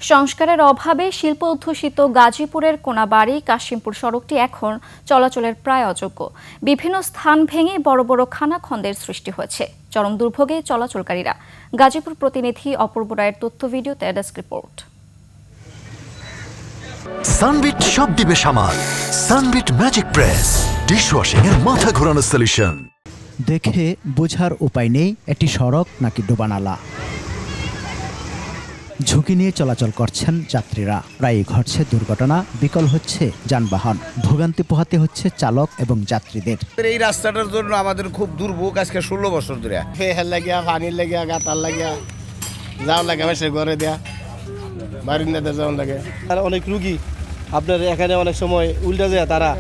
সংস্কারের অভাবে শিল্প অধ্যুষিত গাজীপুরের কোনাবাড়ি কাশিমপুর সড়কটি এখন চলাচলের প্রায় অযোগ্য। বিভিন্ন স্থান ভেঙে বড় বড় খানাখন্দের সৃষ্টি হয়েছে। চরম দুর্ভোগে চলাচলকারীরা। গাজীপুর প্রতিনিধি অপূর্ব রায়ের তথ্য ভিডিওতে ডেস্ক রিপোর্ট। সানবিট সব দিবে সামাল। সানবিট ম্যাজিক প্রেস ডিশওয়াশিং এর মাথা ঘোরানো সলিউশন। দেখে বোঝার উপায় নেই এটি সড়ক নাকি ডোবানালা। ঝুঁকি নিয়ে চলাচল করছেন যাত্রীরা। প্রায়ই ঘটছে দুর্ঘটনা, বিকল হচ্ছে যানবাহন, ভোগান্তি পোহাতে হচ্ছে চালক এবং যাত্রীদের। এই রাস্তাটার জন্য আমাদের খুব দুর্ভোগ আজকে 16 বছর ধরে। ফেহার লাগিয়া, পানির লাগিয়া, গাতার লাগিয়া, যাওয়ার লাগে বেশি ঘরে দেয়া, বারিন্দাতে যাওয়ার লাগে। আর অনেক রুগী আপনার এখানে অনেক সময় উল্টা যায়, তারা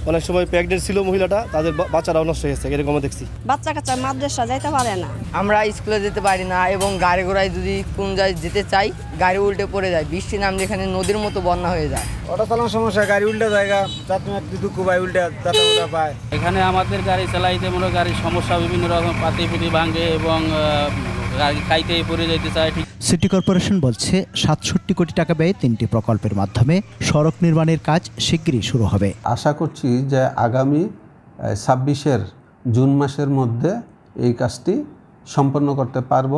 অনেক সময় প্রেগনেন্ট ছিল মহিলাটা, তাদের বাচ্চারাও নষ্ট হয়েছে, এরকম দেখছি। বাচ্চা কাচ্চা মাদ্রাসা যাইতে পারে না, আমরা স্কুলে যেতে পারি না, এবং গাড়ি ঘোড়ায় যদি কোন জায়গায় যেতে চাই গাড়ি উল্টে পড়ে যায়। বৃষ্টি নামলে এখানে নদীর মতো বন্যা হয়ে যায়। অটো চালানোর সমস্যা, গাড়ি উল্টা জায়গা, যাত্রী দুঃখ পায়, উল্টা যাত্রা পায়। এখানে আমাদের গাড়ি চালাইতে মনে গাড়ির সমস্যা, বিভিন্ন রকম পাতি পুতি ভাঙে এবং গাড়ি খাইতে পড়ে যেতে চায়। সিটি কর্পোরেশন বলছে ৬৭ কোটি টাকা ব্যয়ে ৩টি প্রকল্পের মাধ্যমে সড়ক নির্মাণের কাজ শিগগিরই শুরু হবে। আশা করছি যে আগামী ২৬ জুন মাসের মধ্যে এই কাজটি সম্পন্ন করতে পারব।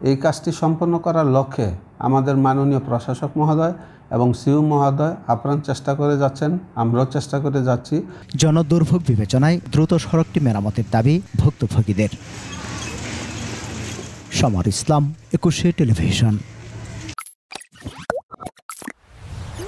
এই কাজটি সম্পন্ন করার লক্ষ্যে আমাদের মাননীয় প্রশাসক মহোদয় এবং সিইও মহোদয় আপ্রাণ চেষ্টা করে যাচ্ছেন, আমরাও চেষ্টা করে যাচ্ছি। জনদুর্ভোগ বিবেচনায় দ্রুত সড়কটি মেরামতের দাবি ভুক্তভোগীদের। সমর ইসলাম, ২১ টেলিভিশন।